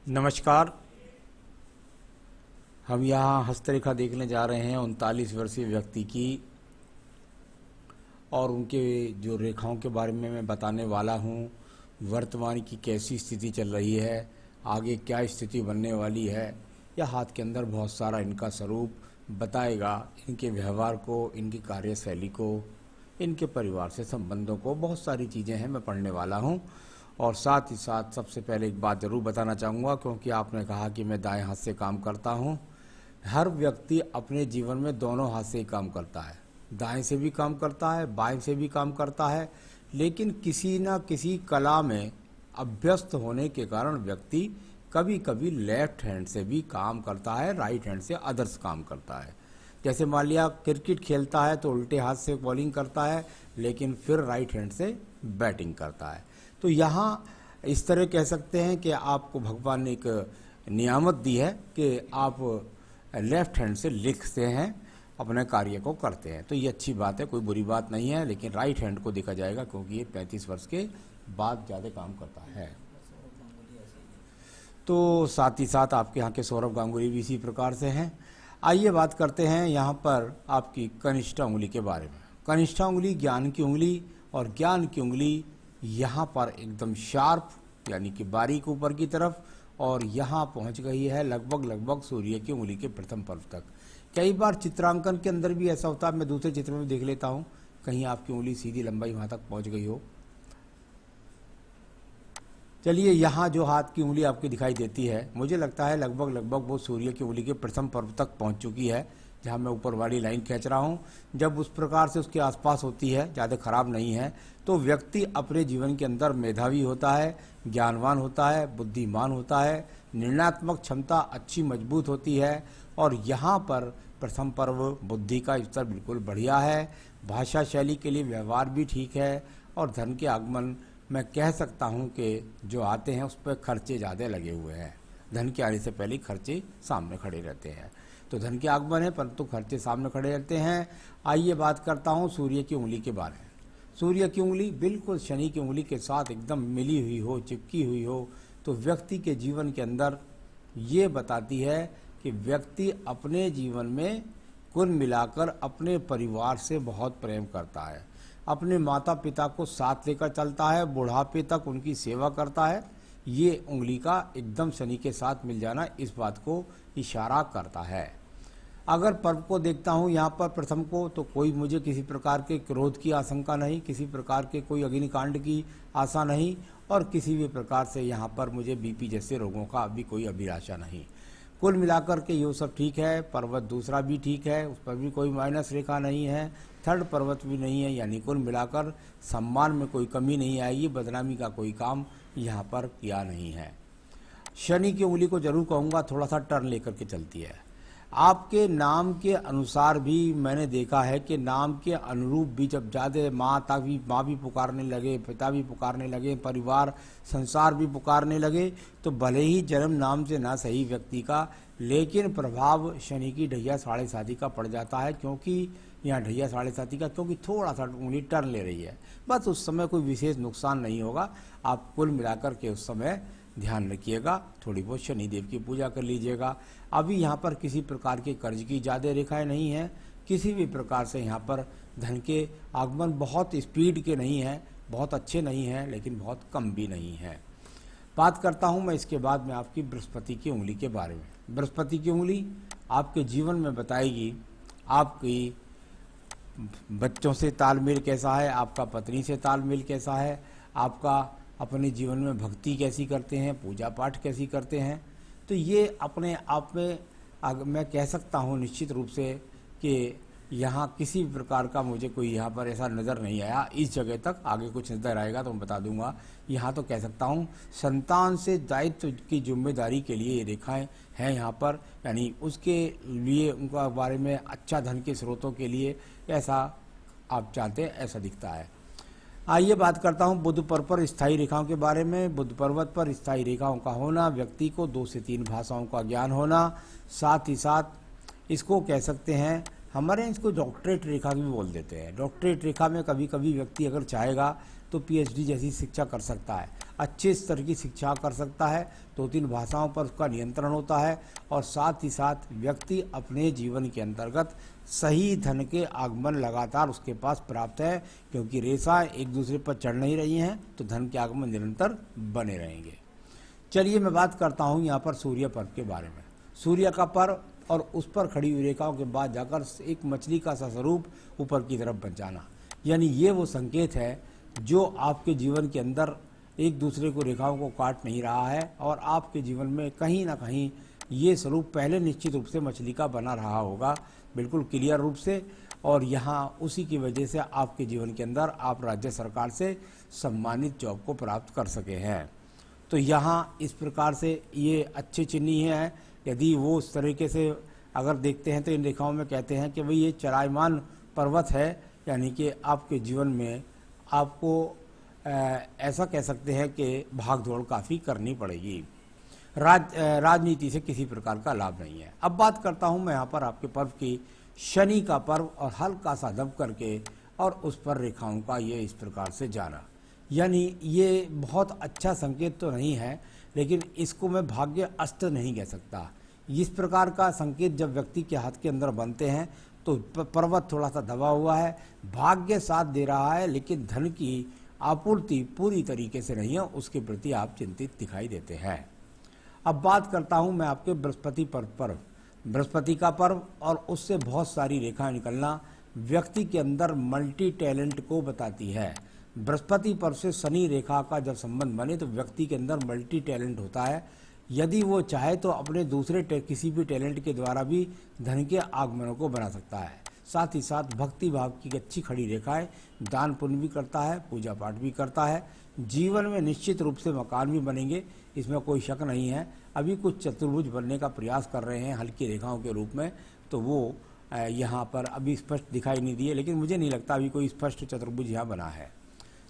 नमस्कार। हम यहाँ हस्तरेखा देखने जा रहे हैं 39 वर्षीय व्यक्ति की, और उनके जो रेखाओं के बारे में मैं बताने वाला हूँ। वर्तमान की कैसी स्थिति चल रही है, आगे क्या स्थिति बनने वाली है, यह हाथ के अंदर बहुत सारा इनका स्वरूप बताएगा। इनके व्यवहार को, इनकी कार्यशैली को, इनके परिवार से संबंधों को, बहुत सारी चीज़ें हैं मैं पढ़ने वाला हूँ। और साथ ही साथ सबसे पहले एक बात ज़रूर बताना चाहूँगा, क्योंकि आपने कहा कि मैं दाएं हाथ से काम करता हूँ। हर व्यक्ति अपने जीवन में दोनों हाथ से ही काम करता है, दाएं से भी काम करता है, बाएं से भी काम करता है, लेकिन किसी न किसी कला में अभ्यस्त होने के कारण व्यक्ति कभी कभी लेफ्ट हैंड से भी काम करता है, राइट हैंड से अदर्स काम करता है। जैसे मान लिया क्रिकेट खेलता है तो उल्टे हाथ से बॉलिंग करता है, लेकिन फिर राइट हैंड से बैटिंग करता है। तो यहाँ इस तरह कह सकते हैं कि आपको भगवान ने एक नियामत दी है कि आप लेफ्ट हैंड से लिखते हैं, अपने कार्य को करते हैं। तो ये अच्छी बात है, कोई बुरी बात नहीं है, लेकिन राइट हैंड को देखा जाएगा क्योंकि ये 35 वर्ष के बाद ज़्यादा काम करता है। तो साथ ही साथ आपके यहाँ के सौरभ गांगुली भी इसी प्रकार से हैं। आइए बात करते हैं यहाँ पर आपकी कनिष्ठा उंगली के बारे में। कनिष्ठा उंगली ज्ञान की उंगली, और ज्ञान की उंगली यहाँ पर एकदम शार्प यानी कि बारीक ऊपर की तरफ, और यहाँ पहुँच गई है लगभग सूर्य की उंगली के प्रथम पर्व तक। कई बार चित्रांकन के अंदर भी ऐसा होता है, मैं दूसरे चित्र में भी देख लेता हूँ, कहीं आपकी उंगली सीधी लंबाई वहाँ तक पहुँच गई हो। चलिए, यहाँ जो हाथ की उंगली आपकी दिखाई देती है, मुझे लगता है लगभग वो सूर्य की उंगली के प्रथम पर्व तक पहुँच चुकी है, जहाँ मैं ऊपर वाली लाइन खींच रहा हूँ। जब उस प्रकार से उसके आसपास होती है, ज़्यादा खराब नहीं है, तो व्यक्ति अपने जीवन के अंदर मेधावी होता है, ज्ञानवान होता है, बुद्धिमान होता है, निर्णयात्मक क्षमता अच्छी मजबूत होती है। और यहाँ पर प्रथम पर्व बुद्धि का स्तर बिल्कुल बढ़िया है, भाषा शैली के लिए व्यवहार भी ठीक है, और धन के आगमन मैं कह सकता हूँ कि जो आते हैं उस पर खर्चे ज़्यादा लगे हुए हैं। धन के आने से पहले खर्चे सामने खड़े रहते हैं। तो धन के आगमन है परंतु खर्चे सामने खड़े रहते हैं। आइए बात करता हूँ सूर्य की उंगली के बारे में। सूर्य की उंगली बिल्कुल शनि की उंगली के साथ एकदम मिली हुई हो, चिपकी हुई हो, तो व्यक्ति के जीवन के अंदर ये बताती है कि व्यक्ति अपने जीवन में कुल मिलाकर अपने परिवार से बहुत प्रेम करता है, अपने माता पिता को साथ लेकर चलता है, बुढ़ापे तक उनकी सेवा करता है। ये उंगली का एकदम शनि के साथ मिल जाना इस बात को इशारा करता है। अगर पर्व को देखता हूँ यहाँ पर प्रथम को, तो कोई मुझे किसी प्रकार के क्रोध की आशंका नहीं, किसी प्रकार के कोई अग्निकांड की आशा नहीं, और किसी भी प्रकार से यहाँ पर मुझे बीपी जैसे रोगों का अभी कोई अभिलाषा नहीं। कुल मिलाकर के ये सब ठीक है। पर्वत दूसरा भी ठीक है, उस पर भी कोई माइनस रेखा नहीं है, थर्ड पर्वत भी नहीं है, यानी कुल मिलाकर सम्मान में कोई कमी नहीं आएगी, बदनामी का कोई काम यहाँ पर किया नहीं है। शनि की उंगली को जरूर कहूँगा थोड़ा सा टर्न लेकर के चलती है। आपके नाम के अनुसार भी मैंने देखा है कि नाम के अनुरूप भी जब ज़्यादा माँ भी पुकारने लगे, पिता भी पुकारने लगे, परिवार संसार भी पुकारने लगे, तो भले ही जन्म नाम से ना सही व्यक्ति का, लेकिन प्रभाव शनि की ढैया 7.5 का पड़ जाता है, क्योंकि यहाँ ढैया 7.5 का, क्योंकि थोड़ा सा उंगली टर्न ले रही है। बस उस समय कोई विशेष नुकसान नहीं होगा। आप कुल मिलाकर के उस समय ध्यान रखिएगा, थोड़ी बहुत शनिदेव की पूजा कर लीजिएगा। अभी यहाँ पर किसी प्रकार के कर्ज की ज़्यादा रेखाएं नहीं हैं, किसी भी प्रकार से यहाँ पर धन के आगमन बहुत स्पीड के नहीं हैं, बहुत अच्छे नहीं हैं, लेकिन बहुत कम भी नहीं है। बात करता हूँ मैं इसके बाद में आपकी बृहस्पति की उंगली के बारे में। बृहस्पति की उंगली आपके जीवन में बताएगी आपकी बच्चों से तालमेल कैसा है, आपका पत्नी से तालमेल कैसा है, आपका अपने जीवन में भक्ति कैसी करते हैं, पूजा पाठ कैसी करते हैं। तो ये अपने आप में मैं कह सकता हूँ निश्चित रूप से कि यहाँ किसी प्रकार का मुझे कोई यहाँ पर ऐसा नज़र नहीं आया इस जगह तक। आगे कुछ नज़र आएगा तो मैं बता दूंगा। यहाँ तो कह सकता हूँ संतान से दायित्व की जिम्मेदारी के लिए ये रेखाएं हैं यहाँ पर, यानी उसके लिए उनका बारे में अच्छा धन के स्रोतों के लिए ऐसा आप चाहते हैं, ऐसा दिखता है। आइए बात करता हूँ बुध पर्व पर स्थायी रेखाओं के बारे में। बुध पर्वत पर स्थायी रेखाओं का होना, व्यक्ति को 2 से 3 भाषाओं का ज्ञान होना, साथ ही साथ इसको कह सकते हैं, हमारे इसको डॉक्टरेट रेखा भी बोल देते हैं। डॉक्टरेट रेखा में कभी कभी व्यक्ति अगर चाहेगा तो पीएचडी जैसी शिक्षा कर सकता है, अच्छे स्तर की शिक्षा कर सकता है, 2-3 भाषाओं पर उसका नियंत्रण होता है और साथ ही साथ व्यक्ति अपने जीवन के अंतर्गत सही धन के आगमन लगातार उसके पास प्राप्त है, क्योंकि रेखाएं एक दूसरे पर चढ़ नहीं रही हैं तो धन के आगमन निरंतर बने रहेंगे। चलिए मैं बात करता हूँ यहाँ पर सूर्य पर्व के बारे में। सूर्य का पर्व और उस पर खड़ी हुई रेखाओं के बाद जाकर एक मछली का सा स्वरूप ऊपर की तरफ बन जाना, यानी ये वो संकेत है जो आपके जीवन के अंदर एक दूसरे को रेखाओं को काट नहीं रहा है और आपके जीवन में कहीं ना कहीं ये स्वरूप पहले निश्चित रूप से मछली का बना रहा होगा, बिल्कुल क्लियर रूप से, और यहाँ उसी की वजह से आपके जीवन के अंदर आप राज्य सरकार से सम्मानित जॉब को प्राप्त कर सके हैं। तो यहाँ इस प्रकार से ये अच्छे चिन्ह हैं। यदि वो उस तरीके से अगर देखते हैं तो इन रेखाओं में कहते हैं कि भाई ये चरायमान पर्वत है, यानी कि आपके जीवन में आपको ऐसा कह सकते हैं कि भाग दौड़ काफ़ी करनी पड़ेगी। राजनीति से किसी प्रकार का लाभ नहीं है। अब बात करता हूँ मैं यहाँ पर आपके पर्व की, शनि का पर्व, और हल्का सा दब करके और उस पर रेखाओं का ये इस प्रकार से जाना, यानी ये बहुत अच्छा संकेत तो नहीं है, लेकिन इसको मैं भाग्य अस्त नहीं कह सकता। इस प्रकार का संकेत जब व्यक्ति के हाथ के अंदर बनते हैं तो पर्वत थोड़ा सा दबा हुआ है, भाग्य साथ दे रहा है, लेकिन धन की आपूर्ति पूरी तरीके से नहीं है, उसके प्रति आप चिंतित दिखाई देते हैं। अब बात करता हूं मैं आपके बृहस्पति पर्व। बृहस्पति का पर्व और उससे बहुत सारी रेखाएं निकलना व्यक्ति के अंदर मल्टी टैलेंट को बताती है। बृहस्पति पर्व से शनि रेखा का जब संबंध बने तो व्यक्ति के अंदर मल्टी टैलेंट होता है। यदि वो चाहे तो अपने दूसरे किसी भी टैलेंट के द्वारा भी धन के आगमनों को बना सकता है। साथ ही साथ भक्ति भाव की अच्छी खड़ी रेखाएं, दान पुण्य भी करता है, पूजा पाठ भी करता है। जीवन में निश्चित रूप से मकान भी बनेंगे, इसमें कोई शक नहीं है। अभी कुछ चतुर्भुज बनने का प्रयास कर रहे हैं हल्की रेखाओं के रूप में, तो वो यहाँ पर अभी स्पष्ट दिखाई नहीं दिए, लेकिन मुझे नहीं लगता अभी कोई स्पष्ट चतुर्भुज यहाँ बना है।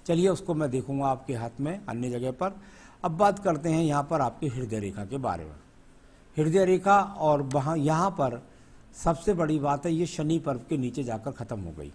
चलिए उसको मैं देखूंगा आपके हाथ में अन्य जगह पर। अब बात करते हैं यहाँ पर आपकी हृदय रेखा के बारे में। हृदय रेखा और वहाँ यहाँ पर सबसे बड़ी बात है, ये शनि पर्व के नीचे जाकर ख़त्म हो गई।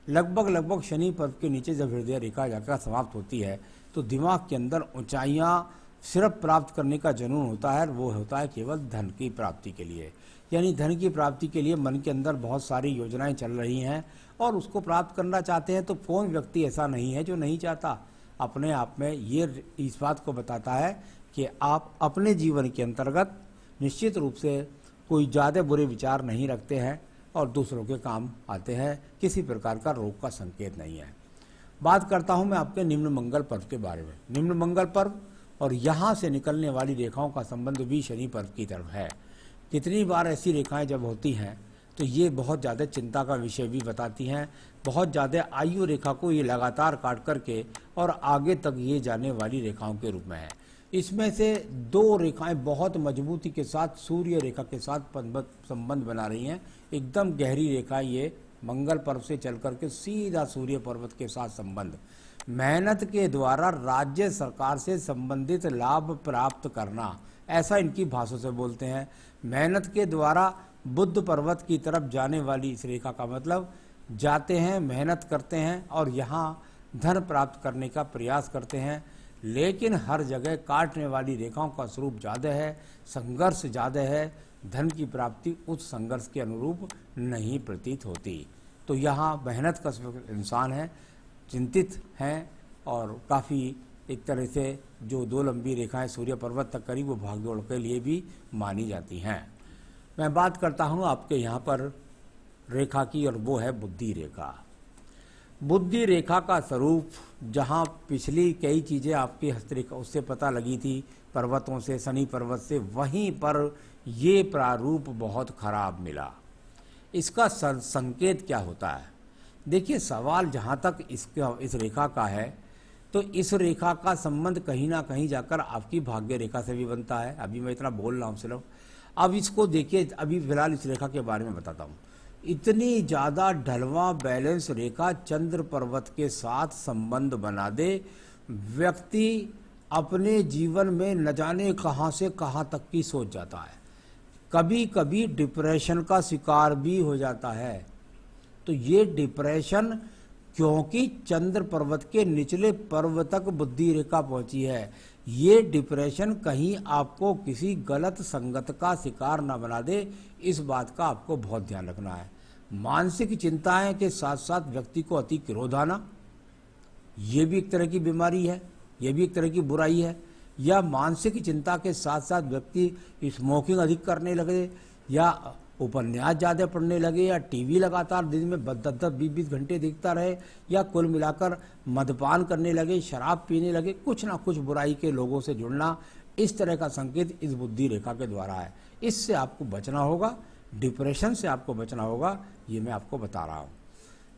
लगभग शनि पर्व के नीचे जब हृदय रेखा जाकर समाप्त होती है तो दिमाग के अंदर ऊंचाइयाँ सिर्फ प्राप्त करने का जुनून होता है, वो होता है केवल धन की प्राप्ति के लिए। यानी धन की प्राप्ति के लिए मन के अंदर बहुत सारी योजनाएं चल रही हैं और उसको प्राप्त करना चाहते हैं। तो कौन व्यक्ति ऐसा नहीं है जो नहीं चाहता। अपने आप में ये इस बात को बताता है कि आप अपने जीवन के अंतर्गत निश्चित रूप से कोई ज़्यादा बुरे विचार नहीं रखते हैं और दूसरों के काम आते हैं, किसी प्रकार का रोग का संकेत नहीं है। बात करता हूं मैं आपके निम्न मंगल पर्व के बारे में। निम्न मंगल पर्व और यहाँ से निकलने वाली रेखाओं का संबंध भी शनि पर्व की तरफ है। कितनी बार ऐसी रेखाएं जब होती हैं तो ये बहुत ज़्यादा चिंता का विषय भी बताती हैं। बहुत ज़्यादा आयु रेखा को ये लगातार काट करके और आगे तक ये जाने वाली रेखाओं के रूप में है। इसमें से 2 रेखाएं बहुत मजबूती के साथ सूर्य रेखा के साथ संबंध बना रही हैं। एकदम गहरी रेखा ये मंगल पर्व से चल करके सीधा सूर्य पर्वत के साथ संबंध। मेहनत के द्वारा राज्य सरकार से संबंधित लाभ प्राप्त करना, ऐसा इनकी भाषा से बोलते हैं। मेहनत के द्वारा बुद्ध पर्वत की तरफ जाने वाली इस रेखा का मतलब जाते हैं, मेहनत करते हैं और यहाँ धन प्राप्त करने का प्रयास करते हैं, लेकिन हर जगह काटने वाली रेखाओं का स्वरूप ज़्यादा है, संघर्ष ज़्यादा है, धन की प्राप्ति उस संघर्ष के अनुरूप नहीं प्रतीत होती। तो यहाँ मेहनत का इंसान है, चिंतित हैं और काफ़ी एक तरह से जो 2 लंबी रेखाएं सूर्य पर्वत तक करी वो भागदौड़ के लिए भी मानी जाती हैं। मैं बात करता हूँ आपके यहाँ पर रेखा की और वो है बुद्धि रेखा। बुद्धि रेखा का स्वरूप जहाँ पिछली कई चीज़ें आपकी हस्तरेखा उससे पता लगी थी, पर्वतों से, शनि पर्वत से, वहीं पर ये प्रारूप बहुत खराब मिला। इसका संकेत क्या होता है? देखिए, सवाल जहाँ तक इस रेखा का है तो इस रेखा का संबंध कहीं ना कहीं जाकर आपकी भाग्य रेखा से भी बनता है। अभी मैं इतना बोल रहा हूँ सिर्फ। अब इसको देखिए, अभी फिलहाल इस रेखा के बारे में बताता हूँ। इतनी ज़्यादा ढलवां बैलेंस रेखा चंद्र पर्वत के साथ संबंध बना दे, व्यक्ति अपने जीवन में न जाने कहाँ से कहाँ तक की सोच जाता है। कभी कभी डिप्रेशन का शिकार भी हो जाता है। तो ये डिप्रेशन क्योंकि चंद्र पर्वत के निचले पर्व तक बुद्धि रेखा पहुंची है। ये डिप्रेशन कहीं आपको किसी गलत संगत का शिकार न बना दे, इस बात का आपको बहुत ध्यान रखना है। मानसिक चिंताएं के साथ साथ व्यक्ति को अति क्रोध आना, ये भी एक तरह की बीमारी है, ये भी एक तरह की बुराई है। या मानसिक चिंता के साथ साथ व्यक्ति स्मोकिंग अधिक करने लगे, या उपन्यास ज़्यादा पढ़ने लगे, या टीवी लगातार दिन में 10-10, 20-20 घंटे देखता रहे, या कुल मिलाकर मद्यपान करने लगे, शराब पीने लगे, कुछ ना कुछ बुराई के लोगों से जुड़ना, इस तरह का संकेत इस बुद्धि रेखा के द्वारा है। इससे आपको बचना होगा, डिप्रेशन से आपको बचना होगा, ये मैं आपको बता रहा हूँ।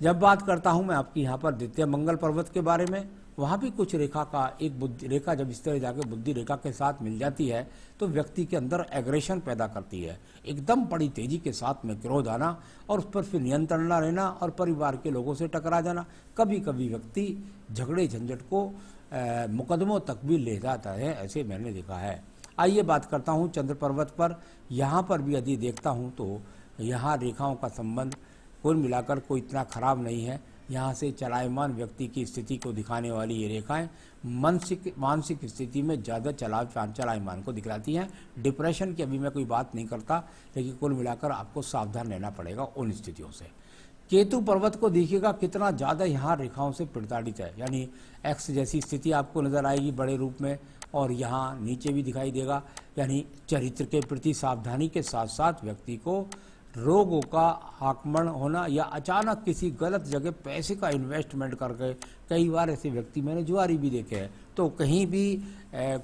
जब बात करता हूँ मैं आपकी यहाँ पर द्वितीय मंगल पर्वत के बारे में, वहाँ भी कुछ रेखा का एक बुद्धि रेखा जब इस तरह जाके बुद्धि रेखा के साथ मिल जाती है तो व्यक्ति के अंदर एग्रेशन पैदा करती है, एकदम बड़ी तेजी के साथ में क्रोध आना, और उस पर फिर नियंत्रण न रहना और परिवार के लोगों से टकरा जाना। कभी कभी व्यक्ति झगड़े झंझट को मुकदमों तक भी ले जाता है, ऐसे मैंने देखा है। आइए बात करता हूँ चंद्र पर्वत पर। यहाँ पर भी यदि देखता हूँ तो यहाँ रेखाओं का संबंध कुल मिलाकर कोई इतना खराब नहीं है। यहाँ से चलायमान व्यक्ति की स्थिति को दिखाने वाली ये रेखाएं मानसिक स्थिति में ज़्यादा चलायमान को दिखलाती हैं। डिप्रेशन की अभी मैं कोई बात नहीं करता, लेकिन कुल मिलाकर आपको सावधान रहना पड़ेगा उन स्थितियों से। केतु पर्वत को देखिएगा कितना ज़्यादा यहाँ रेखाओं से प्रताड़ित है, यानी एक्स जैसी स्थिति आपको नज़र आएगी बड़े रूप में, और यहाँ नीचे भी दिखाई देगा। यानी चरित्र के प्रति सावधानी के साथ साथ व्यक्ति को रोगों का आक्रमण होना, या अचानक किसी गलत जगह पैसे का इन्वेस्टमेंट करके, कई बार ऐसे व्यक्ति मैंने जुआरी भी देखे हैं, तो कहीं भी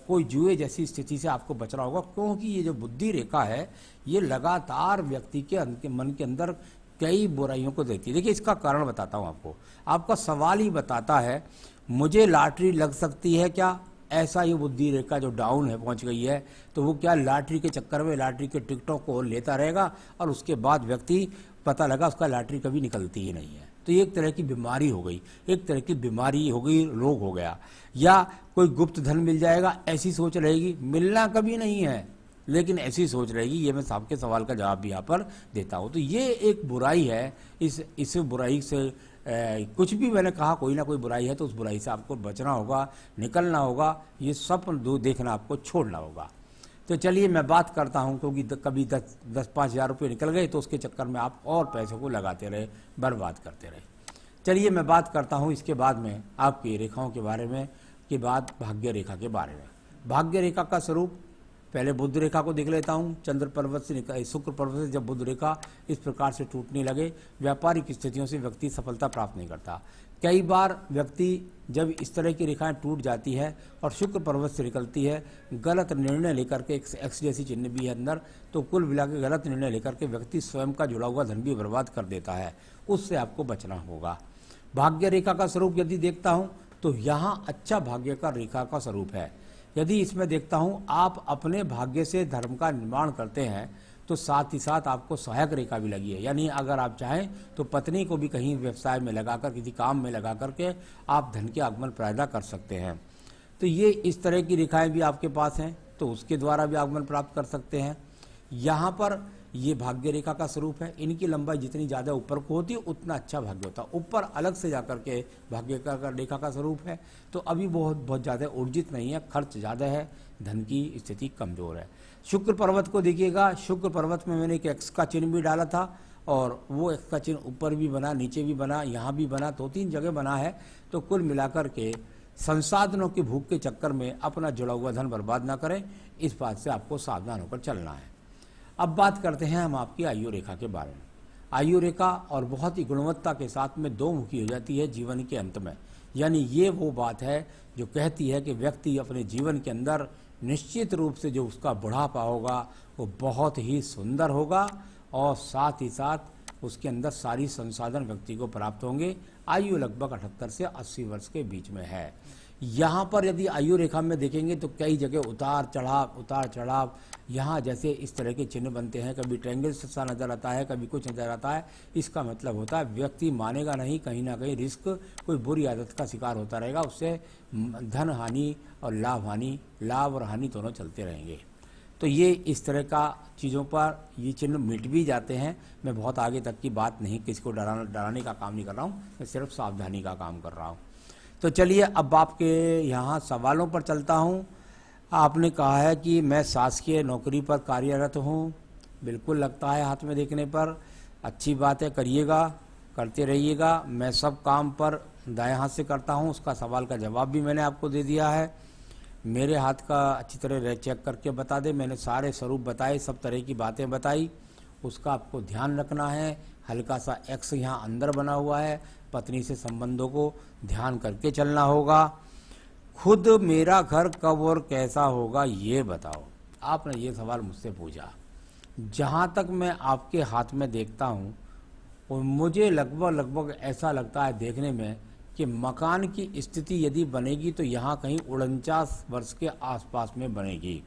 कोई जुए जैसी स्थिति से आपको बचना होगा, क्योंकि ये जो बुद्धि रेखा है ये लगातार व्यक्ति के मन के अंदर कई बुराइयों को देती है। देखिए इसका कारण बताता हूँ आपको। आपका सवाल ही बताता है मुझे लॉटरी लग सकती है क्या, ऐसा ये बुद्धि रेखा जो डाउन है पहुंच गई है, तो वो क्या लॉटरी के चक्कर में लॉटरी के टिकटों को लेता रहेगा और उसके बाद व्यक्ति पता लगा उसका लॉटरी कभी निकलती ही नहीं है। तो ये एक तरह की बीमारी हो गई, एक तरह की बीमारी हो गई, रोग हो गया। या कोई गुप्त धन मिल जाएगा ऐसी सोच रहेगी, मिलना कभी नहीं है लेकिन ऐसी सोच रहेगी। ये मैं साहब के सवाल का जवाब भी यहाँ पर देता हूँ। तो ये एक बुराई है, इस बुराई से कुछ भी मैंने कहा कोई ना कोई बुराई है, तो उस बुराई से आपको बचना होगा, निकलना होगा, ये स्वप्न देखना आपको छोड़ना होगा। तो चलिए मैं बात करता हूँ, क्योंकि कभी 10-5 हज़ार रुपये निकल गए तो उसके चक्कर में आप और पैसों को लगाते रहे, बर्बाद करते रहे। चलिए मैं बात करता हूँ इसके बाद में आपकी रेखाओं के बारे में, के बाद भाग्य रेखा के बारे में। भाग्य रेखा का स्वरूप पहले बुध रेखा को देख लेता हूँ। चंद्र पर्वत से शुक्र पर्वत से जब बुध रेखा इस प्रकार से टूटने लगे, व्यापारिक स्थितियों से व्यक्ति सफलता प्राप्त नहीं करता। कई बार व्यक्ति जब इस तरह की रेखाएं टूट जाती है और शुक्र पर्वत से निकलती है, गलत निर्णय लेकर के, एक्स जैसी चिन्ह भी है अंदर, तो कुल मिला के गलत निर्णय लेकर के व्यक्ति स्वयं का जुड़ा हुआ धन भी बर्बाद कर देता है। उससे आपको बचना होगा। भाग्य रेखा का स्वरूप यदि देखता हूँ तो यहाँ अच्छा भाग्य का रेखा का स्वरूप है। यदि इसमें देखता हूँ आप अपने भाग्य से धर्म का निर्माण करते हैं, तो साथ ही साथ आपको सहायक रेखा भी लगी है। यानी अगर आप चाहें तो पत्नी को भी कहीं व्यवसाय में लगाकर, किसी काम में लगा करके आप धन के आगमन पैदा कर सकते हैं। तो ये इस तरह की रेखाएं भी आपके पास हैं, तो उसके द्वारा भी आगमन प्राप्त कर सकते हैं। यहाँ पर ये भाग्य रेखा का स्वरूप है। इनकी लंबाई जितनी ज़्यादा ऊपर को होती है उतना अच्छा भाग्य होता है। ऊपर अलग से जाकर के भाग्य का रेखा का स्वरूप है, तो अभी बहुत ज़्यादा ऊर्जित नहीं है, खर्च ज़्यादा है, धन की स्थिति कमज़ोर है। शुक्र पर्वत को देखिएगा। शुक्र पर्वत में मैंने एक एक्स का चिन्ह भी डाला था, और वो एक्स का चिन्ह ऊपर भी बना, नीचे भी बना, यहाँ भी बना, 2-3 जगह बना है। तो कुल मिलाकर के संसाधनों की भूख के चक्कर में अपना जुड़ा हुआ धन बर्बाद ना करें, इस बात से आपको सावधान होकर चलना है। अब बात करते हैं हम आपकी आयु रेखा के बारे में। आयु रेखा और बहुत ही गुणवत्ता के साथ में दो मुखी हो जाती है जीवन के अंत में। यानी ये वो बात है जो कहती है कि व्यक्ति अपने जीवन के अंदर निश्चित रूप से जो उसका बुढ़ापा होगा वो बहुत ही सुंदर होगा, और साथ ही साथ उसके अंदर सारी संसाधन व्यक्ति को प्राप्त होंगे। आयु लगभग 78 से 80 वर्ष के बीच में है। यहाँ पर यदि आयु रेखा में देखेंगे तो कई जगह उतार चढ़ाव, यहाँ जैसे इस तरह के चिन्ह बनते हैं, कभी ट्रायंगल सा नज़र आता है, कभी कुछ नज़र आता है। इसका मतलब होता है व्यक्ति मानेगा नहीं, कहीं ना कहीं रिस्क, कोई बुरी आदत का शिकार होता रहेगा, उससे धन हानि और लाभ और हानि दोनों चलते रहेंगे। तो ये इस तरह का चीज़ों पर ये चिन्ह मिट भी जाते हैं। मैं बहुत आगे तक की बात नहीं, किसी को डराने का काम नहीं कर रहा हूँ, मैं सिर्फ सावधानी का काम कर रहा हूँ। तो चलिए अब आपके यहाँ सवालों पर चलता हूँ। आपने कहा है कि मैं शासकीय नौकरी पर कार्यरत हूँ। बिल्कुल लगता है हाथ में देखने पर, अच्छी बात है, करिएगा, करते रहिएगा। मैं सब काम पर दाएं हाथ से करता हूँ, उसका सवाल का जवाब भी मैंने आपको दे दिया है। मेरे हाथ का अच्छी तरह चेक करके बता दे, मैंने सारे स्वरूप बताए, सब तरह की बातें बताई, उसका आपको ध्यान रखना है। हल्का सा एक्स यहाँ अंदर बना हुआ है, पत्नी से संबंधों को ध्यान करके चलना होगा। खुद मेरा घर कब और कैसा होगा ये बताओ। आपने ये सवाल मुझसे पूछा। जहाँ तक मैं आपके हाथ में देखता हूँ और मुझे लगभग ऐसा लगता है देखने में कि मकान की स्थिति यदि बनेगी तो यहाँ कहीं 49 वर्ष के आसपास में बनेगी।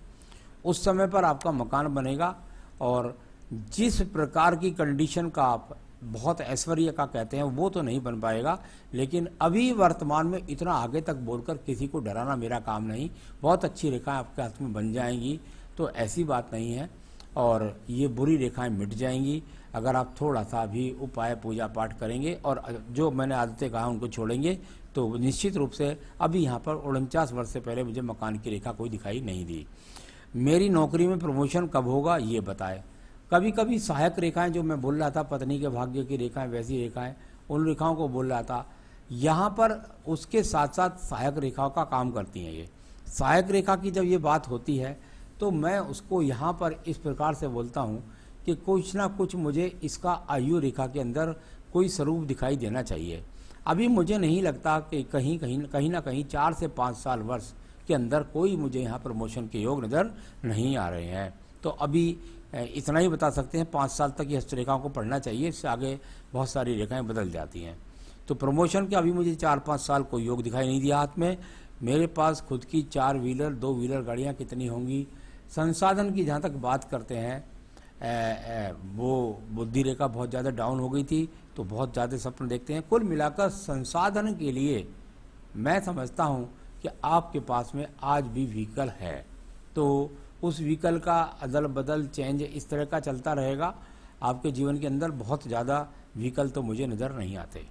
उस समय पर आपका मकान बनेगा और जिस प्रकार की कंडीशन का आप बहुत ऐश्वर्य का कहते हैं वो तो नहीं बन पाएगा, लेकिन अभी वर्तमान में इतना आगे तक बोलकर किसी को डराना मेरा काम नहीं। बहुत अच्छी रेखाएं आपके हाथ में बन जाएंगी, तो ऐसी बात नहीं है, और ये बुरी रेखाएं मिट जाएंगी अगर आप थोड़ा सा भी उपाय पूजा पाठ करेंगे और जो मैंने आदतें कहा उनको छोड़ेंगे तो निश्चित रूप से। अभी यहाँ पर 49 वर्ष से पहले मुझे मकान की रेखा कोई दिखाई नहीं दी। मेरी नौकरी में प्रमोशन कब होगा ये बताए। कभी कभी सहायक रेखाएं जो मैं बोल रहा था, पत्नी के भाग्य की रेखाएं, वैसी रेखाएं, उन रेखाओं को बोल रहा था। यहाँ पर उसके साथ साथ सहायक रेखाओं का काम करती हैं। ये सहायक रेखा की जब ये बात होती है तो मैं उसको यहाँ पर इस प्रकार से बोलता हूँ कि कुछ ना कुछ मुझे इसका आयु रेखा के अंदर कोई स्वरूप दिखाई देना चाहिए। अभी मुझे नहीं लगता कि कहीं ना कहीं 4 से 5 साल वर्ष के अंदर कोई मुझे यहाँ प्रमोशन के योग नज़र नहीं आ रहे हैं। तो अभी इतना ही बता सकते हैं, 5 साल तक ये हस्तरेखाओं को पढ़ना चाहिए, इससे आगे बहुत सारी रेखाएं बदल जाती हैं। तो प्रमोशन के अभी मुझे 4-5 साल कोई योग दिखाई नहीं दिया हाथ में। मेरे पास खुद की 4 व्हीलर 2 व्हीलर गाड़ियाँ कितनी होंगी। संसाधन की जहाँ तक बात करते हैं, वो बुद्धि रेखा बहुत ज़्यादा डाउन हो गई थी तो बहुत ज़्यादा स्वप्न देखते हैं। कुल मिलाकर संसाधन के लिए मैं समझता हूँ कि आपके पास में आज भी व्हीकल है, तो उस व्हीकल का अदल बदल चेंज इस तरह का चलता रहेगा। आपके जीवन के अंदर बहुत ज़्यादा व्हीकल तो मुझे नज़र नहीं आते।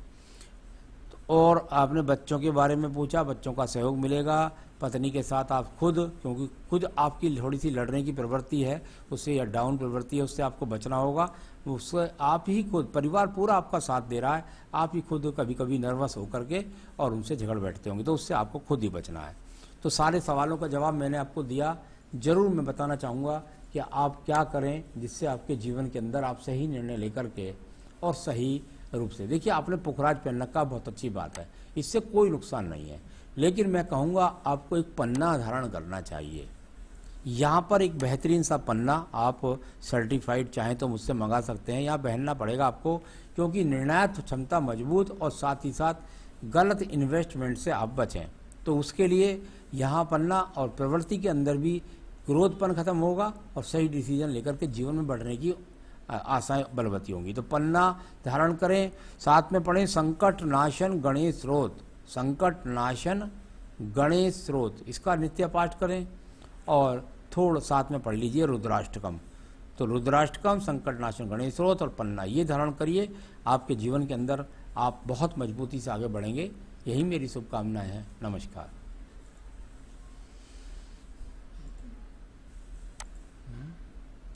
और आपने बच्चों के बारे में पूछा, बच्चों का सहयोग मिलेगा। पत्नी के साथ आप खुद, क्योंकि खुद आपकी थोड़ी सी लड़ने की प्रवृत्ति है, उससे या डाउन प्रवृत्ति है, उससे आपको बचना होगा। उससे आप ही खुद, परिवार पूरा आपका साथ दे रहा है, आप ही खुद कभी कभी नर्वस होकर के और उनसे झगड़ बैठते होंगे, तो उससे आपको खुद ही बचना है। तो सारे सवालों का जवाब मैंने आपको दिया। ज़रूर मैं बताना चाहूँगा कि आप क्या करें जिससे आपके जीवन के अंदर आप सही निर्णय लेकर के और सही रूप से। देखिए, आपने पुखराज पहन रखा, बहुत अच्छी बात है, इससे कोई नुकसान नहीं है, लेकिन मैं कहूँगा आपको एक पन्ना धारण करना चाहिए। यहाँ पर एक बेहतरीन सा पन्ना आप सर्टिफाइड चाहें तो मुझसे मंगा सकते हैं, यहाँ पहनना पड़ेगा आपको, क्योंकि निर्णायक क्षमता मजबूत और साथ ही साथ गलत इन्वेस्टमेंट से आप बचें। तो उसके लिए यहाँ पन्ना, और प्रवृत्ति के अंदर भी क्रोधपन खत्म होगा और सही डिसीजन लेकर के जीवन में बढ़ने की आशाएं बलवती होंगी। तो पन्ना धारण करें, साथ में पढ़ें संकट नाशन गणेश स्रोत, संकट नाशन गणेश स्रोत, इसका नित्य पाठ करें और थोड़ा साथ में पढ़ लीजिए रुद्राष्टकम। तो रुद्राष्टकम, संकट नाशन गणेश स्रोत और पन्ना, ये धारण करिए। आपके जीवन के अंदर आप बहुत मजबूती से आगे बढ़ेंगे। यही मेरी शुभकामनाएं हैं। नमस्कार।